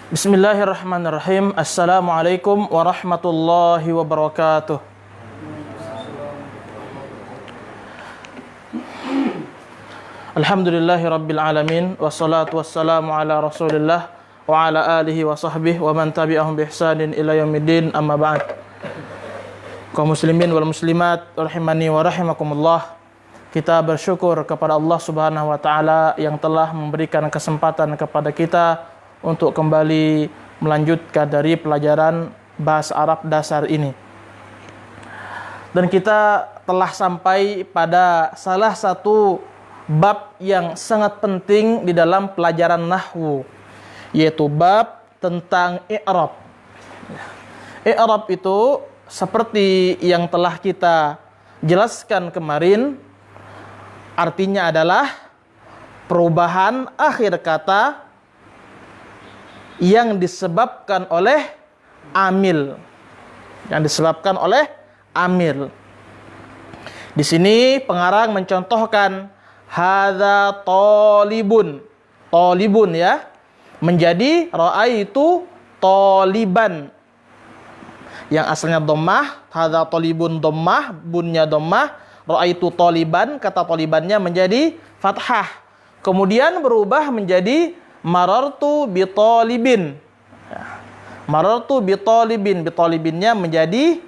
Bismillahirrahmanirrahim. Assalamualaikum warahmatullahi wabarakatuh. Alhamdulillahi rabbil alamin. Wassalatu wassalamu ala rasulillah wa ala alihi wa sahbihi wa man tabi'ahum bi ihsanin ila yaumiddin, amma ba'd. Kaum muslimin wal muslimat rahimani wa rahimakumullah. Kita bersyukur kepada Allah Subhanahu wa taala yang telah memberikan kesempatan kepada kita untuk kembali melanjutkan dari pelajaran bahasa Arab dasar ini. Dan kita telah sampai pada salah satu bab yang sangat penting di dalam pelajaran nahwu, yaitu bab tentang i'rab. I'rab itu seperti yang telah kita jelaskan kemarin, artinya adalah perubahan akhir kata yang disebabkan oleh amil. Di sini pengarang mencontohkan hadza talibun. Talibun ya, menjadi ra'aitu taliban. Yang asalnya dhammah, hadza talibun dhammah, bunnya dhammah, ra'aitu taliban, kata talibannya menjadi fathah. Kemudian berubah menjadi marartu bi talibin. Marartu bi talibin, bi talibinnya menjadi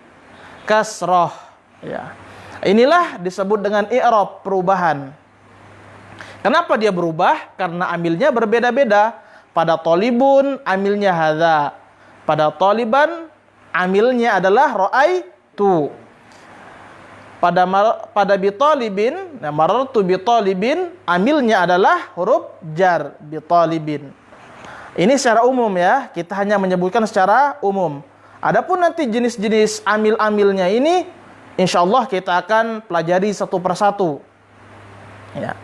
kasrah. Ya. Inilah disebut dengan i'rab, perubahan. Kenapa dia berubah? Karena amilnya berbeda-beda. Pada talibun amilnya hadza. Pada taliban amilnya adalah ra'aitu. Pada bitalibin, nah marartu bitalibin, amilnya adalah huruf jar, bitalibin. Ini secara umum ya, kita hanya menyebutkan secara umum. Adapun nanti jenis-jenis amil-amilnya ini, insyaallah kita akan pelajari satu persatu. Ya.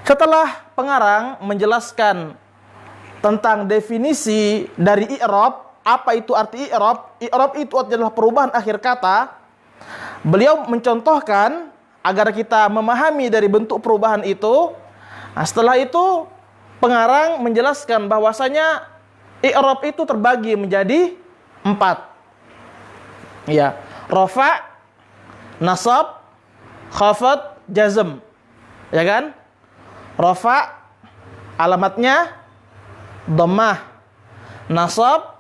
Setelah pengarang menjelaskan tentang definisi dari i'rab, apa itu arti i'rab? I'rab itu adalah perubahan akhir kata. Beliau mencontohkan agar kita memahami dari bentuk perubahan itu. Nah, setelah itu pengarang menjelaskan bahwasanya i'rab itu terbagi menjadi 4. Ya, rafa, nasab, khafad, jazm. Ya kan? Rafa alamatnya dhammah. Nasab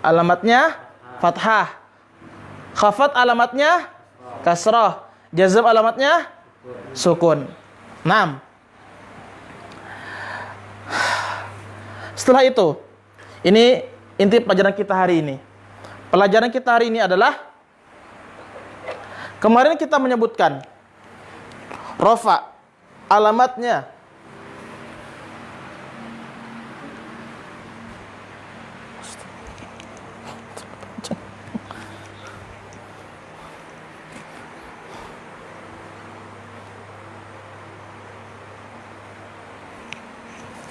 alamatnya fathah. Khafad alamatnya kasrah. Jazm alamatnya sukun. 6. Setelah itu, ini inti pelajaran kita hari ini. Pelajaran kita hari ini adalah, kemarin kita menyebutkan rafa alamatnya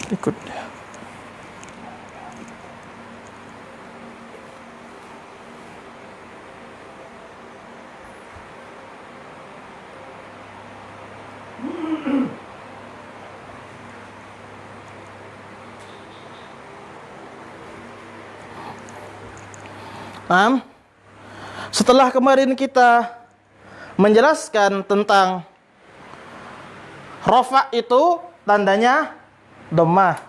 ikut. Setelah kemarin kita menjelaskan tentang rafa itu tandanya dhammah,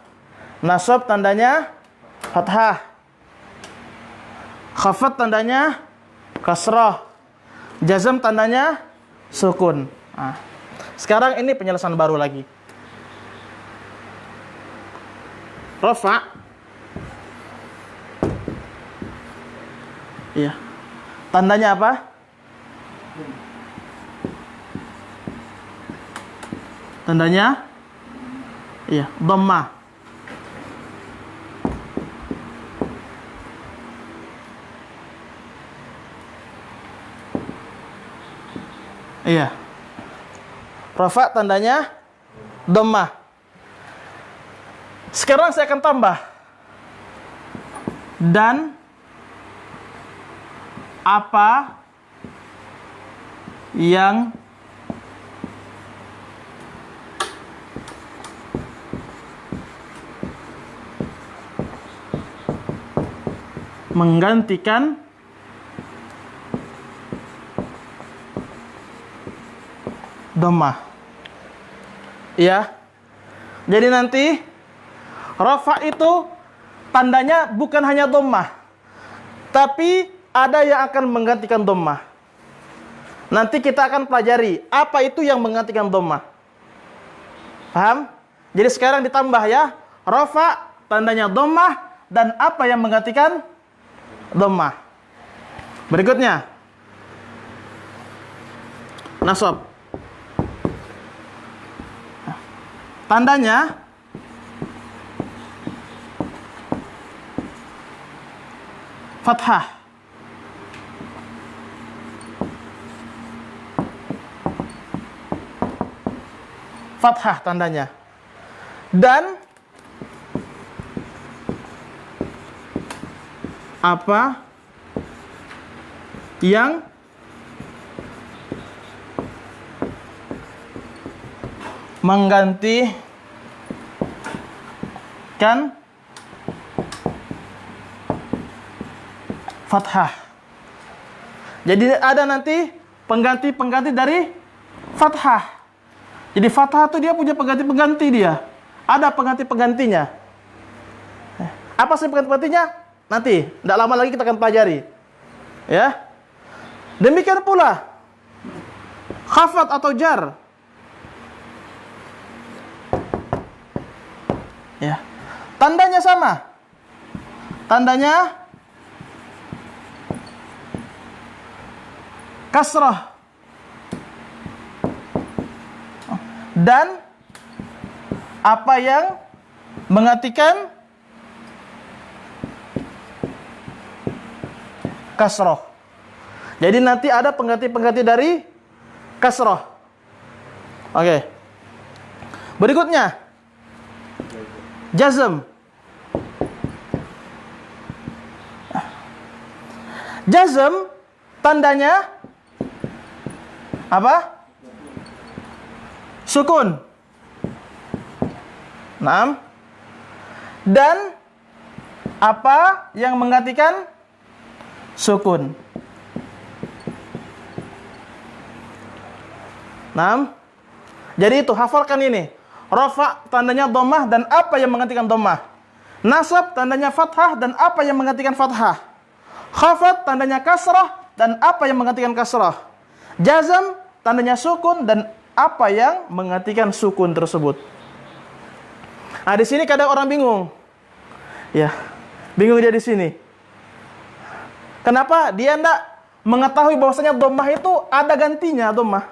nasab tandanya fathah, khafad tandanya kasrah, jazm tandanya sukun. Nah, sekarang ini penjelasan baru lagi. Rafa, iya, tandanya apa? Tandanya iya, dhammah. Iya. Rafa tandanya dhammah. Sekarang saya akan tambah. Dan apa yang menggantikan dhammah. Ya. Jadi nanti rafa itu tandanya bukan hanya dhammah, tapi ada yang akan menggantikan dhammah. Nanti kita akan pelajari apa itu yang menggantikan dhammah. Paham? Jadi sekarang ditambah ya, rafa tandanya dhammah dan apa yang menggantikan dhammah. Berikutnya nasab. Tandanya fathah. Fathah tandanya. Dan apa yang menggantikan fathah. Jadi ada nanti pengganti-pengganti dari fathah. Jadi fathah itu dia punya pengganti-pengganti dia. Ada pengganti-penggantinya. Apa sih pengganti-penggantinya? Nanti, tidak lama lagi kita akan pelajari. Ya. Demikian pula khafat atau jar. Ya. Tandanya sama. Tandanya kasrah. Dan apa yang menggantikan kasrah. Jadi nanti ada pengganti-pengganti dari kasrah. Oke. Berikutnya jazm. Jazm tandanya apa? Sukun. Naam. Dan apa yang menggantikan sukun? Naam. Jadi itu hafalkan ini. Rafa tandanya dhammah dan apa yang menggantikan dhammah. Nasab tandanya fathah dan apa yang menggantikan fathah. Khafat tandanya kasrah dan apa yang menggantikan kasrah. Jazm tandanya sukun dan apa yang menggantikan sukun tersebut. Nah, di sini kadang orang bingung. Ya, bingung dia di sini. Kenapa dia tidak mengetahui bahwasanya dhammah itu ada gantinya dhammah.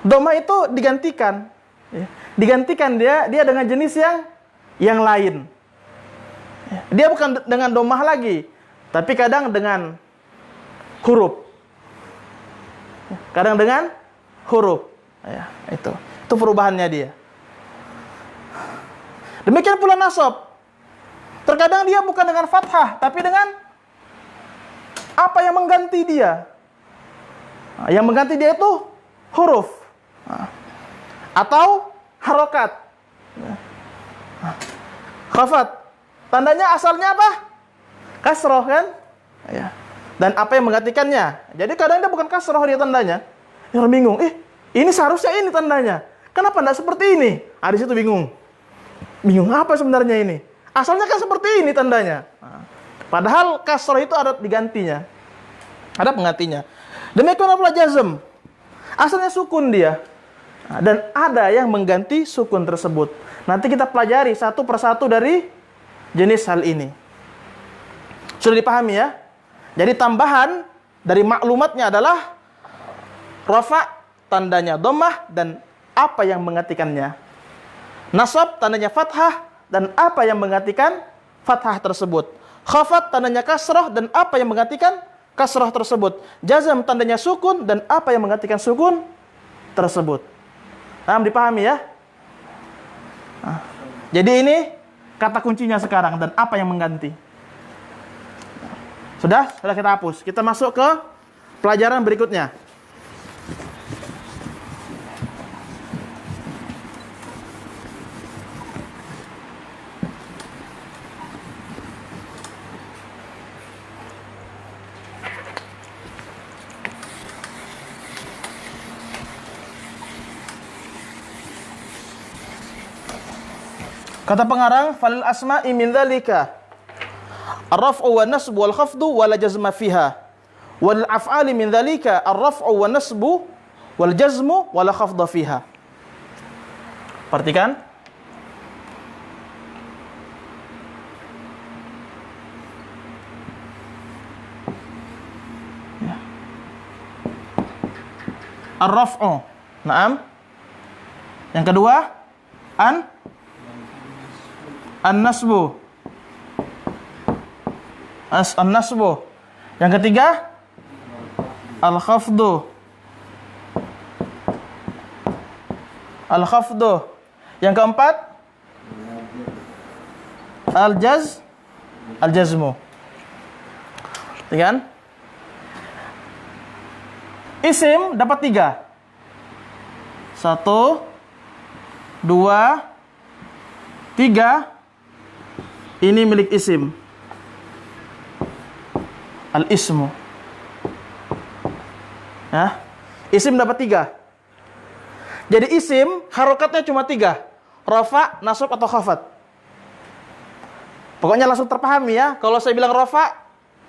Dhammah itu digantikan. Ya, digantikan dia dengan jenis yang lain. Ya, dia bukan dengan dhammah lagi, tapi kadang dengan huruf. Ya, kadang dengan huruf. Ya, itu perubahannya dia. Demikian pula nasab. Terkadang dia bukan dengan fathah, tapi dengan apa yang mengganti dia. Nah, yang mengganti dia itu huruf. Nah, atau harokat. Nah, khafat. Tandanya asalnya apa? Kasroh kan? Ya. Dan apa yang menggantikannya? Jadi kadang dia bukan kasroh dia tandanya. Yang bingung. Ini seharusnya ini tandanya. Kenapa tidak seperti ini? Di situ bingung. Bingung apa sebenarnya ini? Asalnya kan seperti ini tandanya. Nah, padahal kasroh itu ada digantinya. Ada penggantinya. Demikian pula jazm. Asalnya sukun dia. Nah, dan ada yang mengganti sukun tersebut. Nanti kita pelajari satu persatu dari jenis hal ini. Sudah dipahami ya? Jadi tambahan dari maklumatnya adalah rafa tandanya dhammah dan apa yang menggantikannya. Nasab tandanya fathah dan apa yang menggantikan fathah tersebut. Khafat tandanya kasrah dan apa yang menggantikan kasrah tersebut. Jazm tandanya sukun dan apa yang menggantikan sukun tersebut. Nah, dipahami ya? Nah, jadi ini kata kuncinya sekarang dan apa yang mengganti. Sudah kita hapus. Kita masuk ke pelajaran berikutnya. Kata pengarang, falil asma'i min dzalika ar-raf'u wan nasbu wal khafdu wa la jazma fiha. Wal af'ali min dzalika ar-raf'u wan nasbu wal jazmu wa la khafda fiha. Perhatikan. Ar-raf'u. Naam. Yang kedua, an-nasbu. An-nasbu. Yang ketiga, al-khafdu. Al-khafdu. Yang keempat, al-jazmu. Kan? Isim dapat 3. 1, 2, 3. Ini milik isim. Al-ismu. Ya. Isim dapat 3. Jadi isim harokatnya cuma 3. Rafa, nasab atau khafat. Pokoknya langsung terpahami ya. Kalau saya bilang rafa,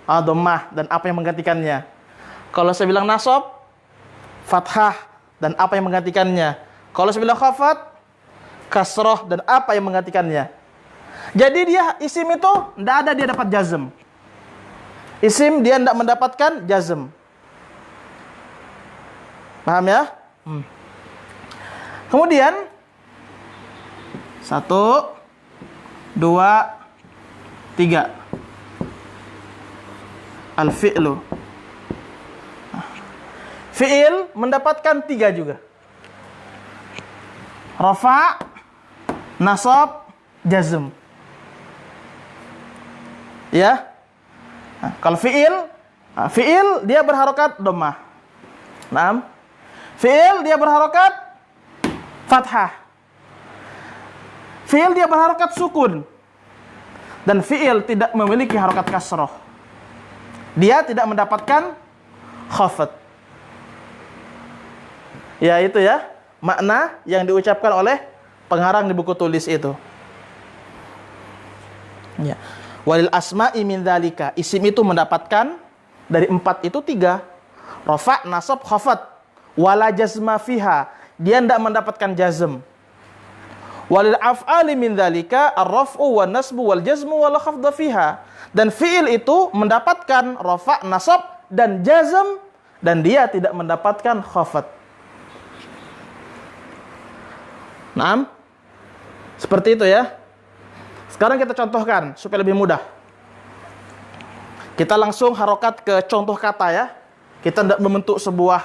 dhammah dan apa yang menggantikannya. Kalau saya bilang nasab, fathah dan apa yang menggantikannya. Kalau saya bilang khafat, kasroh dan apa yang menggantikannya. Jadi dia isim itu tidak ada dia dapat jazm. Isim dia tidak mendapatkan jazm. Paham ya? Kemudian 1, 2, 3. Al-fi'lu. Fi'il mendapatkan 3 juga. Rafa, nasab, jazm. Ya. Nah, kalau fi'il dia berharokat dhammah. Naam. Fi'il dia berharokat fathah. Fi'il dia berharokat sukun. Dan fi'il tidak memiliki harokat kasroh. Dia tidak mendapatkan khafat. Ya itu ya, makna yang diucapkan oleh pengarang di buku tulis itu. Ya. Walil asma'i min dzalika. Isim itu mendapatkan dari 4 itu 3. Rafa, nasab, khafat. Wala jazma fiha. Dia tidak mendapatkan jazm. Walil af'ali min dzalika ar-raf'u wan nasbu wal jazmu wala khafda fiha. Dan fi'il itu mendapatkan rafa, nasab dan jazm dan dia tidak mendapatkan khafat. Naam. Seperti itu ya. Sekarang kita contohkan supaya lebih mudah. Kita langsung harokat ke contoh kata ya. Kita tidak membentuk sebuah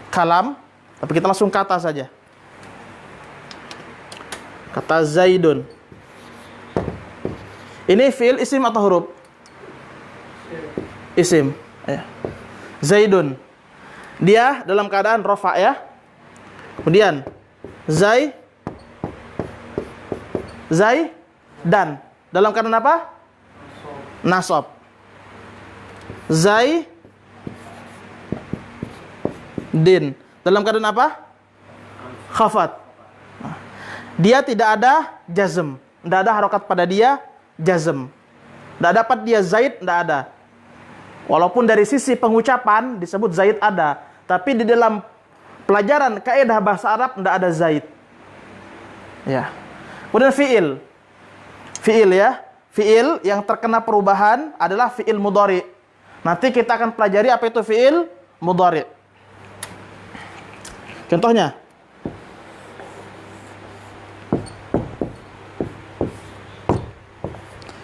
kalam, tapi kita langsung kata saja. Kata Zaidun. Ini fi'il isim atau huruf? Isim. Ya. Zaidun. Dia dalam keadaan rafa ya. Kemudian dan dalam keadaan apa? Nasab. Din dalam keadaan apa? Khafat. Dia tidak ada jazm, tidak ada harokat pada dia jazm. Tidak dapat dia zaid, tidak ada. Walaupun dari sisi pengucapan disebut zaid ada, tapi di dalam pelajaran kaidah bahasa Arab tidak ada zaid. Ya. Kemudian fi'il ya. Fi'il yang terkena perubahan adalah fi'il mudhari. Nanti kita akan pelajari apa itu fi'il mudhari. Contohnya.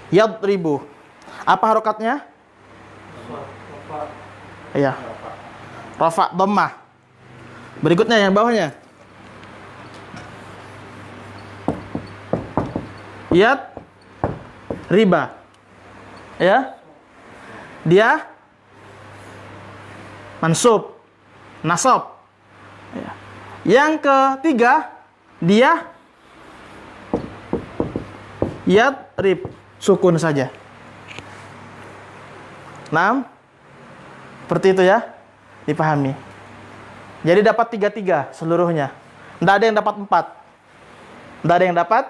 Yadribu. Apa harokatnya? Iya. Rafa dhammah. Berikutnya yang bawahnya. Riba. Ya. Dia mansub, nasab. Ya. Yang ketiga, dia yadrib, sukun saja. Naam. Seperti itu ya. Dipahami. Jadi dapat 3 seluruhnya. Tidak ada yang dapat 4. Tidak ada yang dapat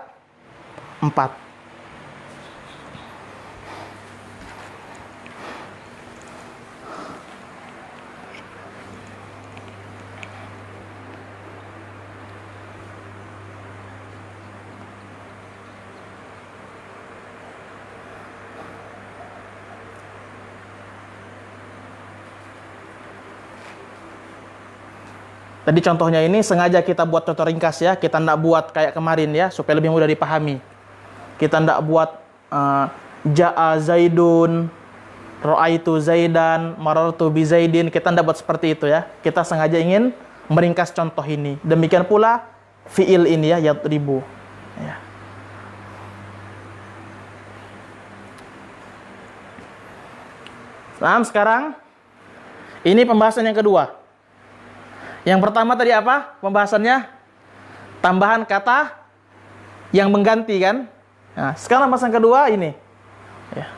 4. Tadi contohnya ini sengaja kita buat contoh ringkas ya. Kita tidak buat kayak kemarin ya, supaya lebih mudah dipahami. Kita tidak buat ja'a Zaidun, ra'aitu Zaidan, marartu bi Zaidin. Kita tidak buat seperti itu ya. Kita sengaja ingin meringkas contoh ini. Demikian pula fi'il ini ya, yadribu. Ya. Nah, sekarang ini pembahasan yang kedua. Yang pertama tadi apa? Pembahasannya tambahan kata yang mengganti kan? Nah, sekarang pembahasan kedua ini. Ya.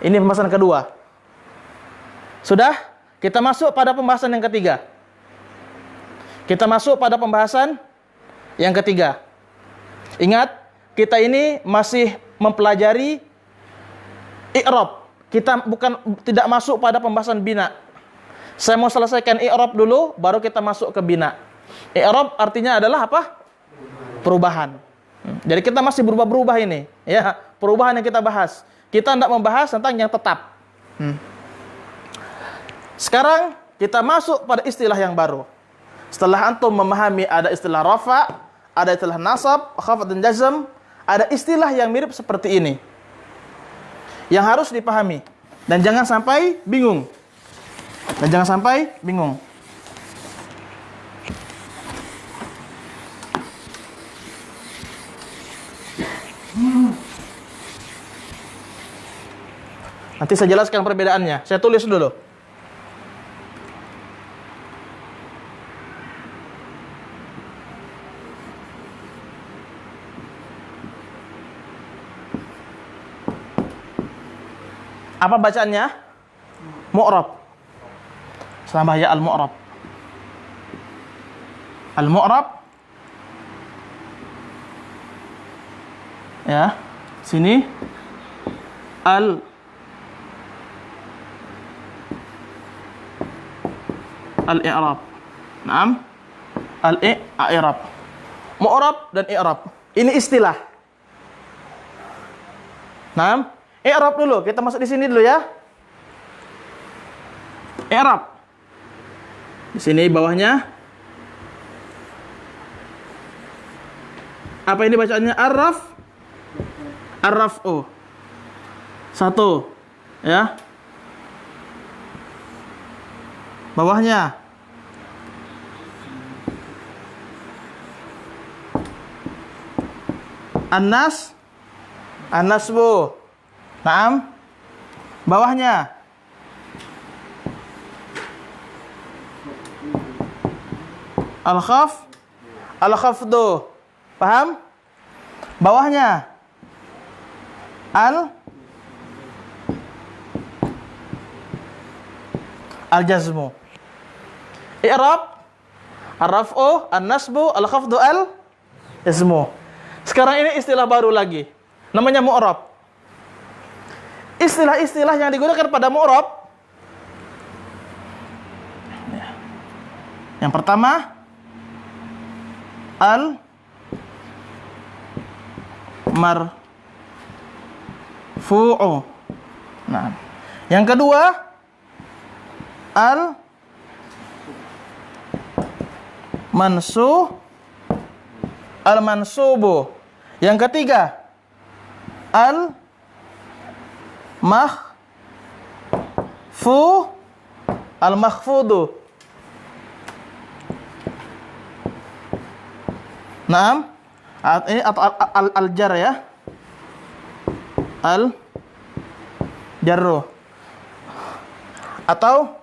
Ini pembahasan kedua. Sudah? Kita masuk pada pembahasan yang ketiga. Kita masuk pada pembahasan yang ketiga. Ingat, kita ini masih mempelajari i'rab. Kita tidak masuk pada pembahasan bina. Saya mau selesaikan i'rab dulu, baru kita masuk ke bina. I'rab artinya adalah apa? Perubahan. Jadi kita masih berubah-berubah ini, ya. Perubahan yang kita bahas. Kita tidak membahas tentang yang tetap. Sekarang kita masuk pada istilah yang baru. Setelah antum memahami ada istilah rafa, ada istilah nasab, khafd dan jazm, ada istilah yang mirip seperti ini. Yang harus dipahami dan jangan sampai bingung. Nanti saya jelaskan perbedaannya. Saya tulis dulu. Apa bacaannya? Mu'rab. Sama ya al-mu'rab. Al-mu'rab. Ya, sini al-i'rab. Naam. Al-i'rab. Mu'rab dan i'rab. Ini istilah. Naam. I'rab dulu. Kita masuk di sini dulu ya. I'rab. Di sini bawahnya. Apa ini bacaannya? Ar-raf'u. 1. Ya. Bawahnya. An-nasbu. Naam. Bawahnya. Al-khafdu. Paham? Bawahnya. Al-jazmu. I'rab, ar-raf'u, an-nasbu, al-khafdu, al-jazmu. Sekarang ini istilah baru lagi. Namanya mu'rab. Istilah-istilah yang digunakan pada mu'rab. Yang pertama, al-marfu'u. Nah, yang kedua, al-mansubu. Yang ketiga, al-makhfudu. Naam. Ini atau al-jar ya. Al-jarru. Atau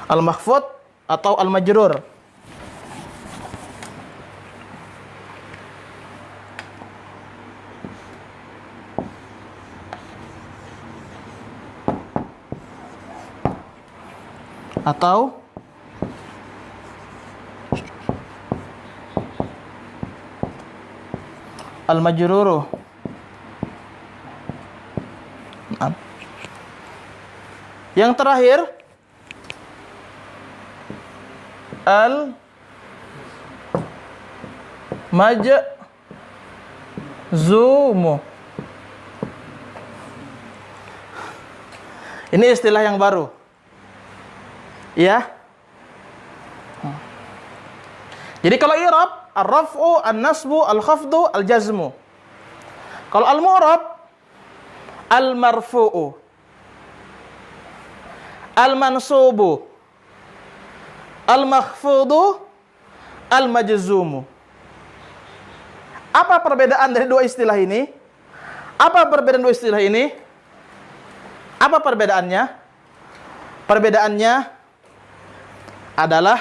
al-makhfud atau al-majrur. Atau al-majruru. Yang terakhir al-majzumu. Ini istilah yang baru. Ya. Jadi kalau i'rab, ar-raf'u, an-nasbu, al-khafdu, al-jazmu. Kalau al-mu'rab, al-marfu'u, al-mansubu, al-makhfudu, al-majzumu. Apa perbedaan dari dua istilah ini? Apa perbedaan dua istilah ini? Apa perbedaannya? Perbedaannya adalah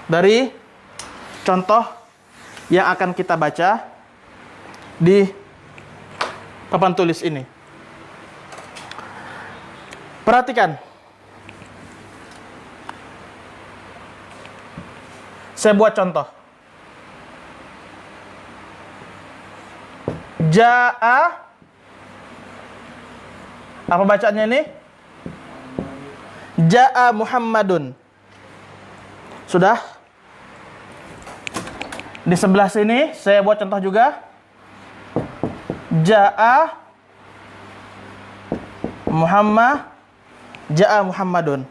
dari contoh yang akan kita baca di papan tulis ini. Perhatikan. Saya buat contoh. Ja'a, apa bacaannya ini? Ja'a Muhammadun. Sudah? Di sebelah sini saya buat contoh juga. Ja'a Muhammadun.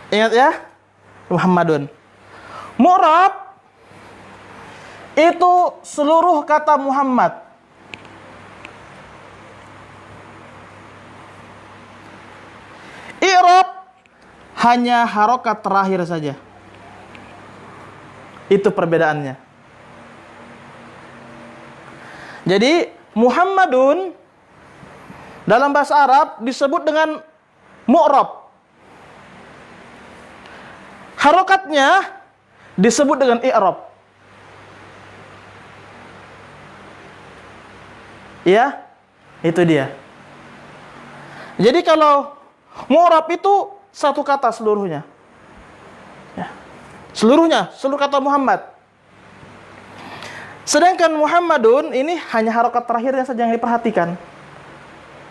Ingat ya? Muhammadun. Mu'rab itu seluruh kata Muhammad. I'rab hanya harokat terakhir saja. Itu perbedaannya. Jadi Muhammadun dalam bahasa Arab disebut dengan mu'rab. Harokatnya disebut dengan i'rab. Ya, itu dia. Jadi kalau mu'rab itu satu kata seluruhnya. Ya. Seluruhnya, seluruh kata Muhammad. Sedangkan Muhammadun ini hanya harokat terakhirnya saja yang diperhatikan.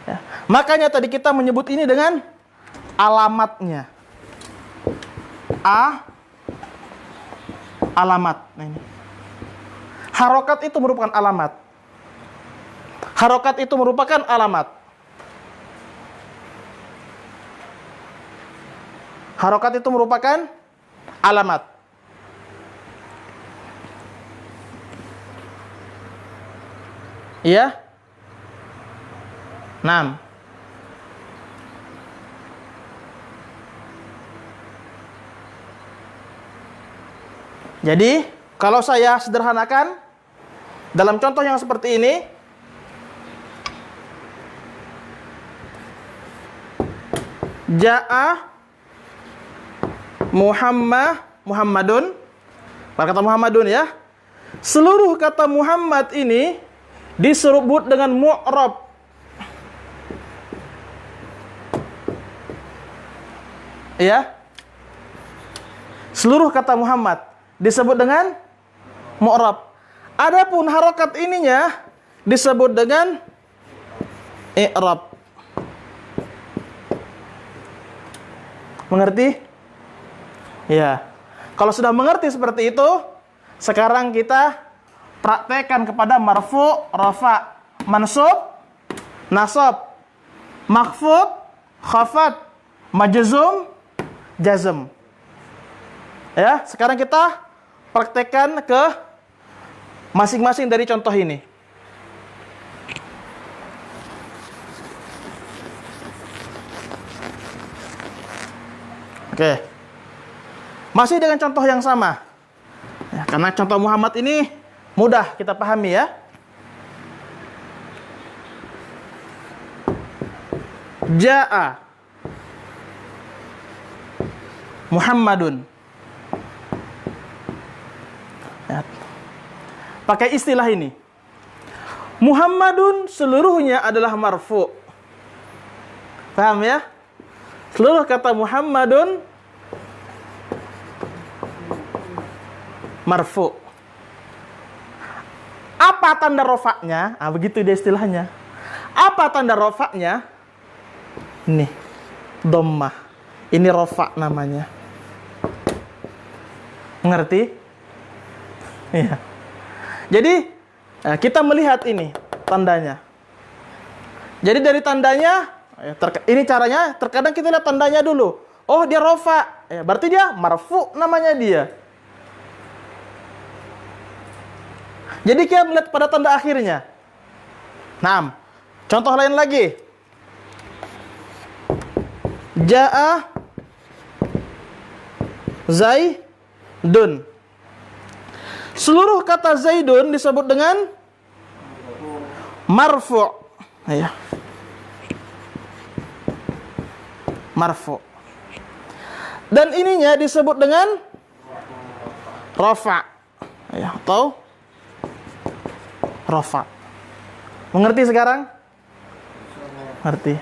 Ya. Makanya tadi kita menyebut ini dengan alamatnya. Alamat. Nah, ini. Harokat itu merupakan alamat. Harokat itu merupakan alamat. Harokat itu merupakan alamat. Iya? 6. Jadi, kalau saya sederhanakan dalam contoh yang seperti ini, Ja'a Muhammadun, kata Muhammadun ya. Seluruh kata Muhammad ini disebut dengan mu'rab. Ya. Seluruh kata Muhammad disebut dengan mu'rab. Adapun harokat ininya disebut dengan i'rab. Mengerti? Ya. Kalau sudah mengerti seperti itu, sekarang kita praktekkan kepada marfu, rafa, mansub, nasab, makhfud, khafat, majzum, jazm. Ya, sekarang kita praktekkan ke masing-masing dari contoh ini. Oke. Masih dengan contoh yang sama. Ya, karena contoh Muhammad ini mudah kita pahami ya. Ja'a Muhammadun. Ya. Pakai istilah ini. Muhammadun seluruhnya adalah marfu. Paham ya? Seluruh kata Muhammadun marfu. Apa tanda rofaknya? Begitu dia istilahnya. Apa tanda rofaknya? Ini dhammah. Ini rafa namanya. Mengerti? Iya. Jadi kita melihat ini tandanya. Jadi dari tandanya, ini caranya. Terkadang kita lihat tandanya dulu. Oh, dia rafa. Ya, berarti dia marfu namanya dia. Jadi kita melihat pada tanda akhirnya. Nah, contoh lain lagi. Ja'a Zaidun. Seluruh kata Zaidun disebut dengan marfu'. Ya. Marfu'. Dan ininya disebut dengan rafa'. Ya, atau rafa'. Mengerti sekarang? Mengerti.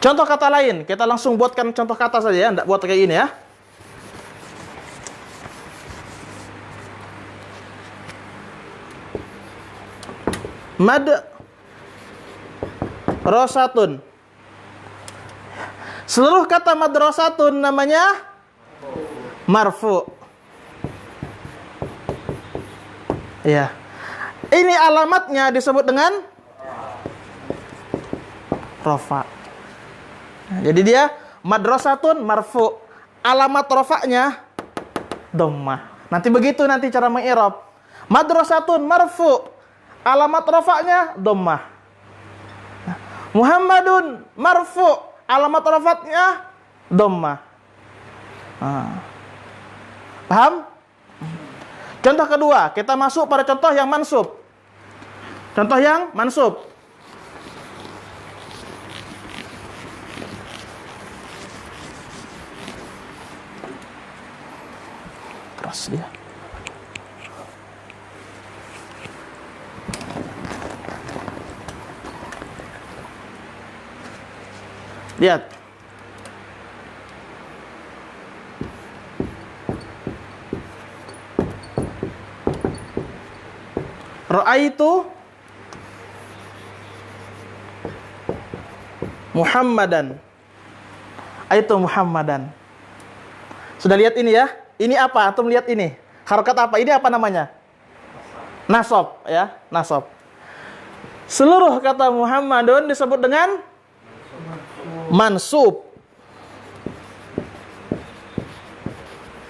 Contoh kata lain, kita langsung buatkan contoh kata saja ya, enggak buat kayak ini ya. Madrasatun. Seluruh kata madrasatun namanya marfu. Ya. Ini alamatnya disebut dengan rafa. Jadi dia madrasatun marfu. Alamat rafa'nya dhammah. Nanti begitu nanti cara mengi'rab. Madrasatun marfu. Alamat rafa'nya dhammah. Muhammadun marfu. Alamat rafa'nya dhammah. Paham? Contoh kedua, kita masuk pada contoh yang mansub. Contoh yang mansub. Keras dia. Lihat. Ra'aitu Muhammadan. Aitu Muhammadan. Sudah lihat ini ya? Ini apa? Antum lihat ini. Harokat apa? Ini apa namanya? Nasab ya, nasab. Seluruh kata Muhammadun disebut dengan mansub.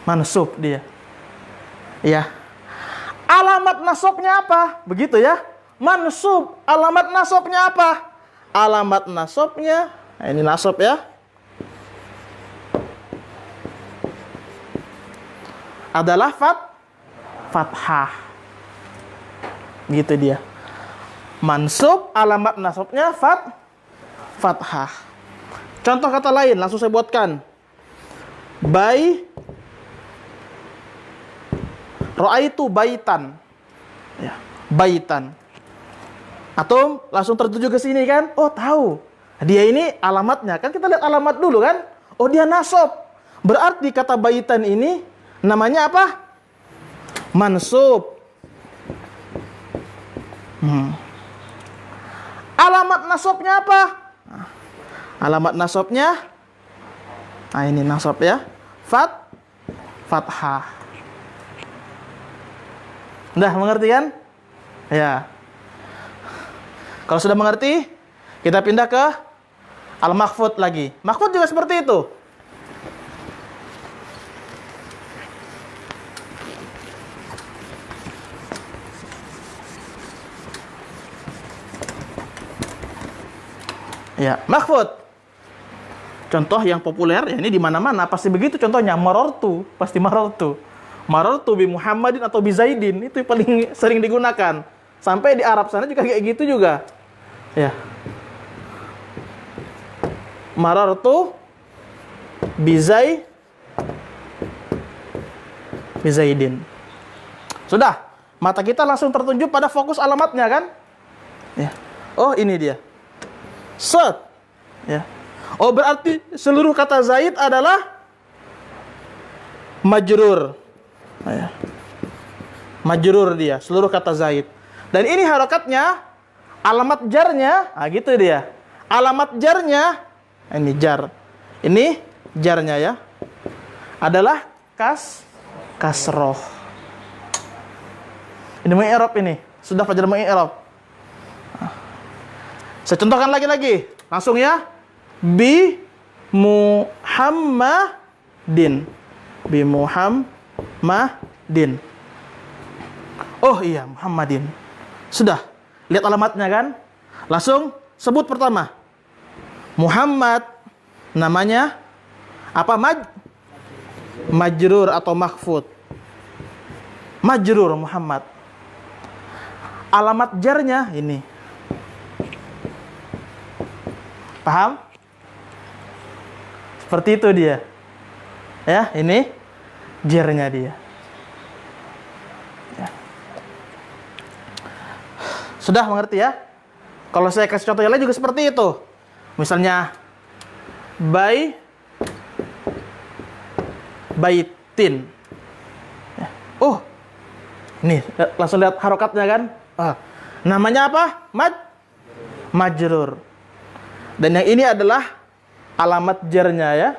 Mansub dia. Ya. Alamat nasabnya apa? Begitu ya. Mansub. Alamat nasabnya apa? Alamat nasabnya, nah ini nasab ya. Adalah fathah. Gitu dia. Mansub, alamat nasabnya fathah. Contoh kata lain, langsung saya buatkan. Ra'aitu baitan. Ya, baitan. Atau langsung tertuju ke sini kan? Oh, tahu. Dia ini alamatnya. Kan kita lihat alamat dulu kan? Oh, dia nasab. Berarti kata baitan ini namanya apa? Mansub. Alamat nasabnya apa? Alamat nasabnya, nah ini nasab ya. Fathah. Udah mengerti kan? Ya. Kalau sudah mengerti, kita pindah ke al-makhfud lagi. Makhfud juga seperti itu. Ya, makhfud. Contoh yang populer ya ini di mana-mana pasti begitu contohnya marartu, pasti marartu. Marartu bi Muhammadin atau bi Zaidin, itu yang paling sering digunakan. Sampai di Arab sana juga kayak gitu juga. Ya. Marartu bi Zaidin. Sudah, mata kita langsung tertuju pada fokus alamatnya kan? Ya. Oh, ini dia. Set. Ya. Oh, berarti seluruh kata Zaid adalah majrur. Ya. Majrur dia, seluruh kata Zaid. Dan ini harokatnya, alamat jarnya, nah gitu dia. Alamat jarnya, ini jar. Ini jarnya ya. Adalah kasroh. Ini mengi'rab ini. Sudah pelajaran mengi'rab. Saya contohkan lagi. Langsung ya. Bi Muhammadin. Bi Muhammadin. Oh iya, Muhammadin. Sudah. Lihat alamatnya kan? Langsung sebut pertama. Muhammad. Namanya apa? Majrur atau makhfud. Majrur Muhammad. Alamat jarnya ini. Paham? Seperti itu dia. Ya, ini jarnya dia. Ya. Sudah mengerti ya? Kalau saya kasih contoh yang lain juga seperti itu. Misalnya baitin. Ya. Oh, ini langsung lihat harokatnya kan? Namanya apa? Majrur. Dan yang ini adalah alamat jarnya ya.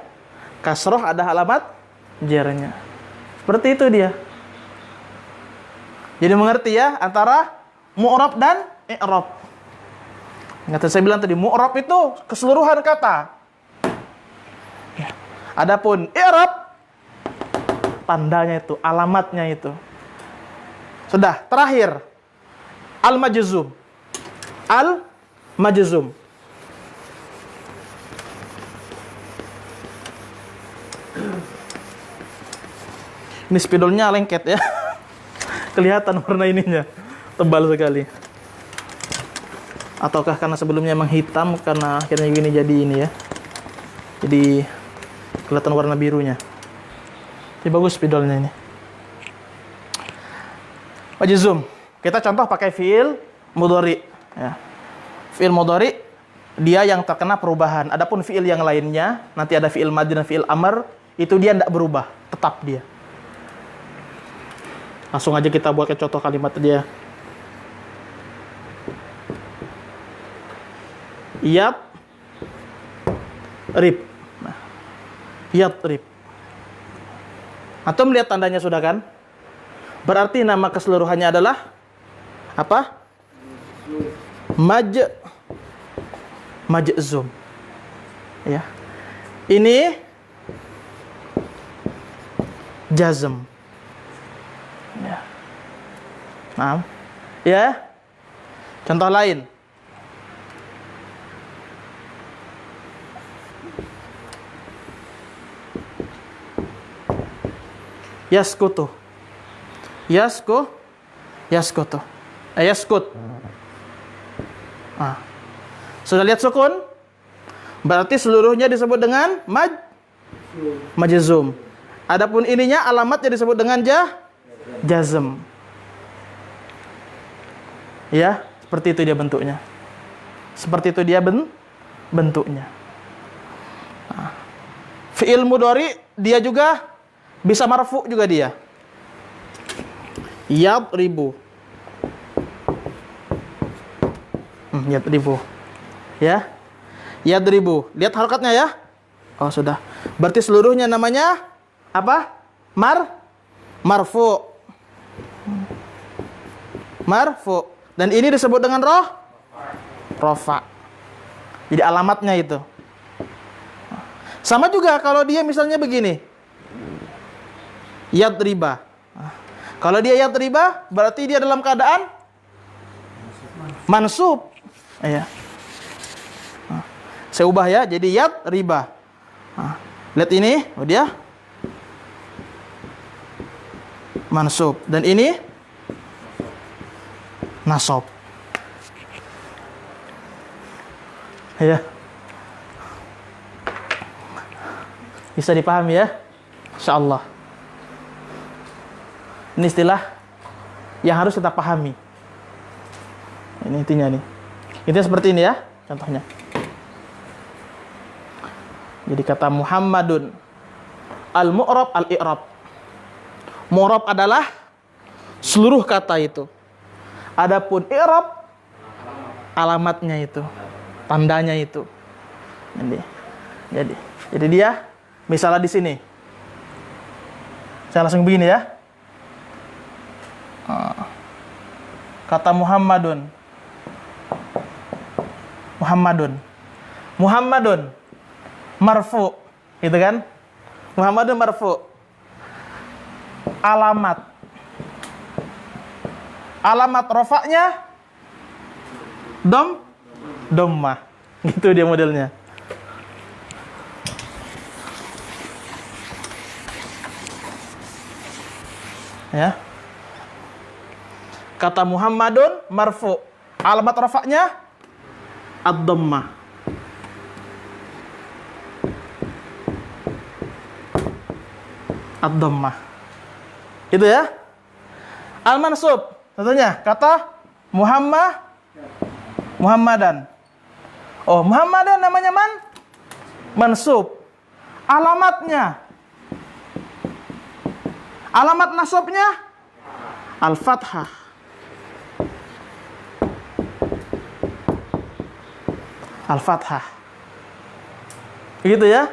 Kasroh ada alamat jarnya. Seperti itu dia. Jadi mengerti ya antara mu'rab dan i'rab. Ingat saya bilang tadi, mu'rab itu keseluruhan kata. Ya. Adapun i'rab tandanya itu, alamatnya itu. Sudah, terakhir. Al-majzum. Al-majzum. Ini spidolnya lengket ya. Kelihatan warna ininya. Tebal sekali. Ataukah karena sebelumnya emang hitam, karena akhirnya gini jadi ini ya. Jadi kelihatan warna birunya. Ini bagus spidolnya ini. Majzum. Kita contoh pakai fiil mudhari ya. Fiil mudhari dia yang terkena perubahan. Adapun fiil yang lainnya, nanti ada fiil madhi dan fiil amr, itu dia tidak berubah, tetap dia. Langsung aja kita buatkan contoh kalimat dia. Rib. Nah, rib. Atau melihat tandanya sudah kan? Berarti nama keseluruhannya adalah apa? Majzum. Ya. Ini jazm. Ya. Paham? Ya. Contoh lain. Yaskutu. Yaskut. Sudah lihat sukun? Berarti seluruhnya disebut dengan majzum. Adapun ininya alamatnya disebut dengan jazm. Ya, seperti itu dia bentuknya. Seperti itu dia bentuknya. Fi'il mudhari dia juga bisa marfu juga dia. Yadribu. Yadribu. Ya. Yadribu. Lihat harokatnya ya. Oh, sudah. Berarti seluruhnya namanya apa? Marfu. Marfu. Dan ini disebut dengan rofa. Jadi alamatnya itu. Sama juga kalau dia misalnya begini. Yadriba. Kalau dia yadriba, berarti dia dalam keadaan mansub. Ya. Saya ubah ya, jadi yadriba. Lihat ini, oh dia mansub. Dan ini nasab. Ya. Bisa dipahami ya? Insyaallah. Ini istilah yang harus kita pahami. Ini intinya nih. Intinya seperti ini ya, contohnya. Jadi kata Muhammadun, al-mu'rab al-i'rab. Mu'rab adalah seluruh kata itu. Adapun i'rab alamatnya itu. tandanya itu. Jadi dia misalnya di sini. Saya langsung begini ya. Kata Muhammadun. Muhammadun marfu, gitu kan? Muhammadun marfu. Alamat rofaknya dommah. Gitu dia modelnya. Ya. Kata Muhammadun marfu. Alamat rofaknya ad-dhammah. Ad-dhammah. Itu ya. Al-mansub. Tentunya kata Muhammadan. Oh, Muhammadan namanya mansub. Alamatnya. Alamat nasabnya al-fathah. Al-fathah. Begitu ya.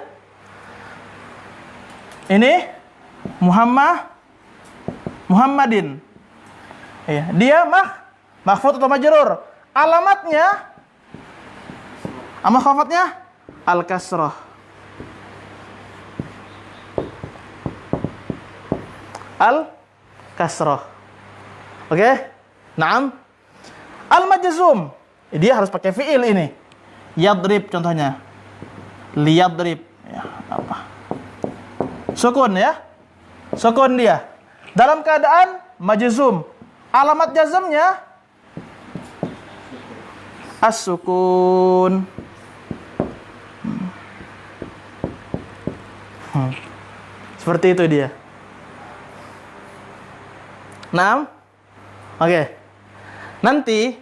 Ini Muhammadin. Ya, dia mahfud atau majrur. Alamatnya khafatnya al-kasrah. Al-kasrah. Oke? Naam. Al-majzum. Dia harus pakai fiil ini. Yadrib contohnya. Liyadrib. Ya, apa? Sukun ya. Sukun dia. Dalam keadaan majzum. Alamat jazmnya as-sukun. Seperti itu dia. Naam. Oke. Nanti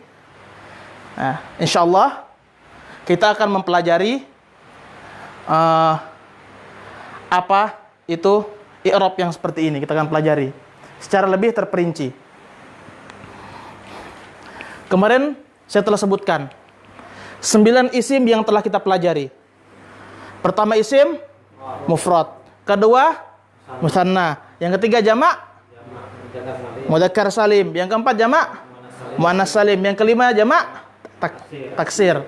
insyaallah kita akan mempelajari apa itu i'rab yang seperti ini. Kita akan pelajari secara lebih terperinci. Kemarin saya telah sebutkan 9 isim yang telah kita pelajari. Pertama isim mufrad, kedua musanna, yang ketiga jamak mudzakkar salim, yang keempat jamak muannas salim, yang kelima jamak taksir,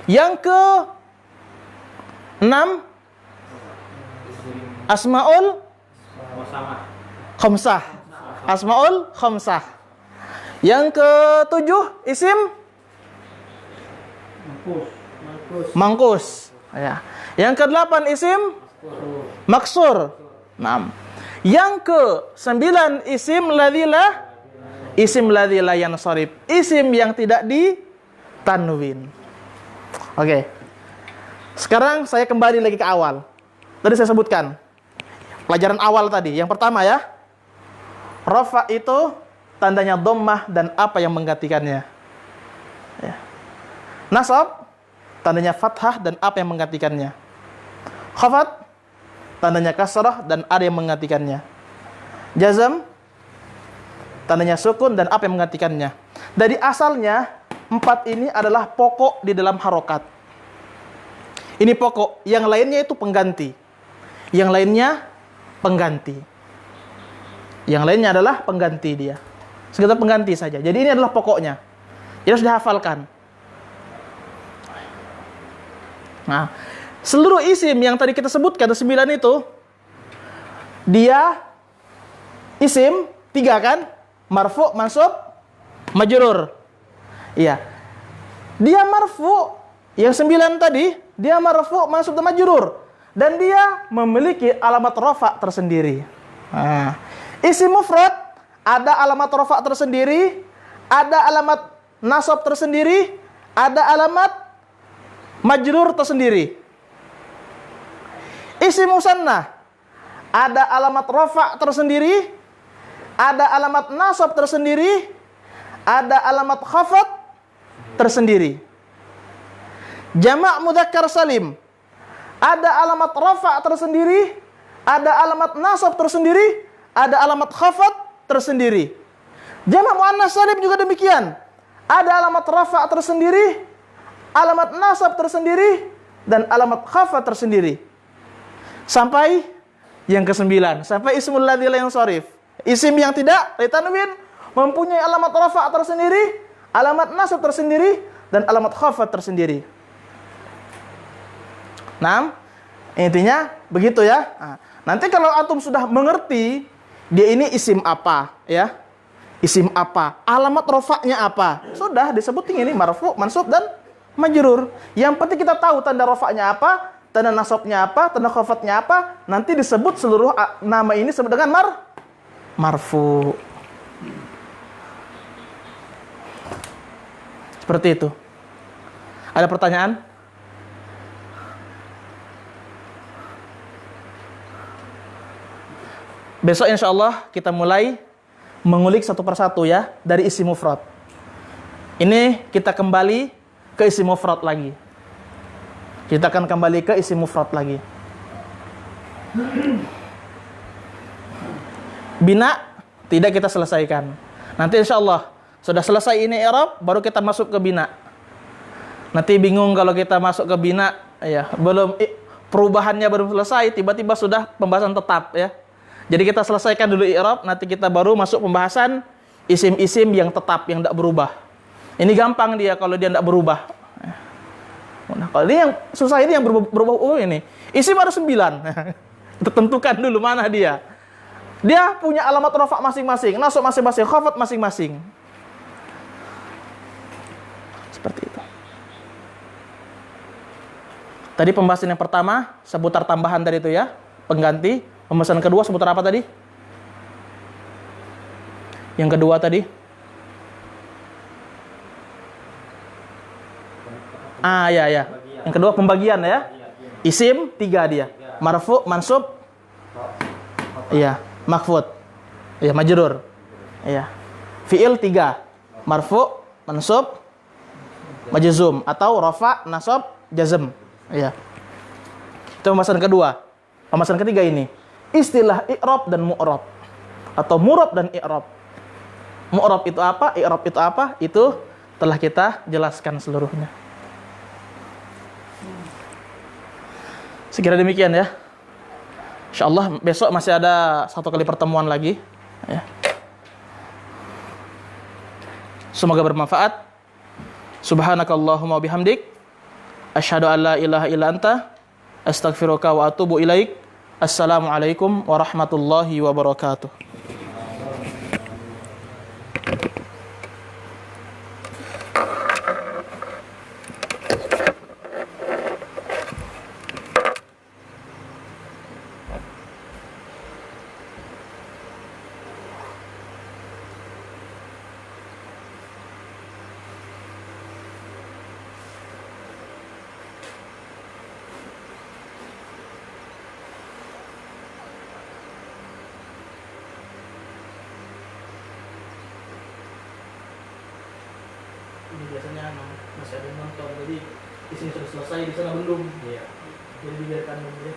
yang ke-6 asmaul khamsah, yang ke-7 isim mangkus, ya. Yang ke-8 isim maksur. 6. Yang ke-9 isim ladzi la yansharif, isim yang tidak ditanwin. Oke. Sekarang saya kembali lagi ke awal. Tadi saya sebutkan pelajaran awal tadi. Yang pertama ya, rafa itu tandanya dhammah dan apa yang menggantikannya. Ya. Nasab tandanya fathah dan apa yang menggantikannya. Khafat tandanya kasrah dan ada yang menggantikannya. Jazm tandanya sukun dan apa yang menggantikannya. Dari asalnya 4 ini adalah pokok di dalam harokat. Ini pokok, yang lainnya itu pengganti. Yang lainnya adalah pengganti dia. Sekedar pengganti saja. Jadi ini adalah pokoknya. Jadi harus dihafalkan. Nah, seluruh isim yang tadi kita sebutkan 9 itu, dia isim 3 kan? Marfu, mansub, majrur. Iya. Dia marfu, yang 9 tadi, dia marfu, mansub, dan majrur. Dan dia memiliki alamat rafa tersendiri. Nah, isim mufrad ada alamat rafa tersendiri, ada alamat nasab tersendiri, ada alamat majrur tersendiri. Isim musanna ada alamat rafa tersendiri, ada alamat nasab tersendiri, ada alamat khafat tersendiri. Jamak mudzakkar salim ada alamat rafa tersendiri, ada alamat nasab tersendiri, ada alamat khafat tersendiri. Jamak muannas salim juga demikian. Ada alamat rafa tersendiri, alamat nasab tersendiri, dan alamat khafat tersendiri. Sampai yang ke-9, sampai ismul ladzi la yansharif. Isim yang tidak ditanwin mempunyai alamat rafa' tersendiri, alamat nasab tersendiri, dan alamat khafat tersendiri. Nah, intinya begitu ya. Nah, nanti kalau antum sudah mengerti dia ini isim apa, ya, isim apa, alamat rofaknya apa, sudah disebut ini marfu, mansub, dan majrur. Yang penting kita tahu tanda rofaknya apa, tanda nasabnya apa, tanda khafatnya apa, nanti disebut seluruh nama ini disebut dengan marfu. Seperti itu. Ada pertanyaan? Besok insya Allah kita mulai mengulik satu persatu ya, dari isim mufrad. Ini kita kembali ke isim mufrad lagi. Kita akan kembali ke isim mufrad lagi. Bina tidak kita selesaikan. Nanti insya Allah sudah selesai ini i'rab, baru kita masuk ke bina. Nanti bingung kalau kita masuk ke bina, ya belum perubahannya baru selesai, tiba-tiba sudah pembahasan tetap ya. Jadi kita selesaikan dulu i'rab, nanti kita baru masuk pembahasan isim-isim yang tetap, yang tidak berubah. Ini gampang dia kalau dia tidak berubah. Nah, kalau ini yang susah ini yang berubah ini. Isim ada 9. Tentukan dulu mana dia. Dia punya alamat rafa' masing-masing, nasab masing-masing, khafat masing-masing. Seperti itu. Tadi pembahasan yang pertama seputar tambahan tadi itu ya, pengganti. Pembahasan kedua seputar apa tadi? Yang kedua tadi? Ya. Yang kedua pembagian ya. Isim 3 dia. Marfu, mansub, iya, makhfud. Iya, majrur. Iya. Fi'il 3. Marfu, mansub, majzum atau rafa, nasab, jazm. Iya. Itu pembahasan kedua. Pembahasan ketiga ini istilah i'rab dan mu'rab atau murab dan i'rab. Mu'rab itu apa? I'rab itu apa? Itu telah kita jelaskan seluruhnya. Sekira demikian ya. Insyaallah besok masih ada 1 kali pertemuan lagi ya. Semoga bermanfaat. Subhanakallahumma bihamdik asyhadu an la ilaha illa anta astaghfiruka wa atubu ilaik. Assalamualaikum warahmatullahi wabarakatuh. Ini biasanya masih ada yang nonton, jadi di sini sudah selesai, di sana belum. Iya. Jadi dibiarkan dulu ya.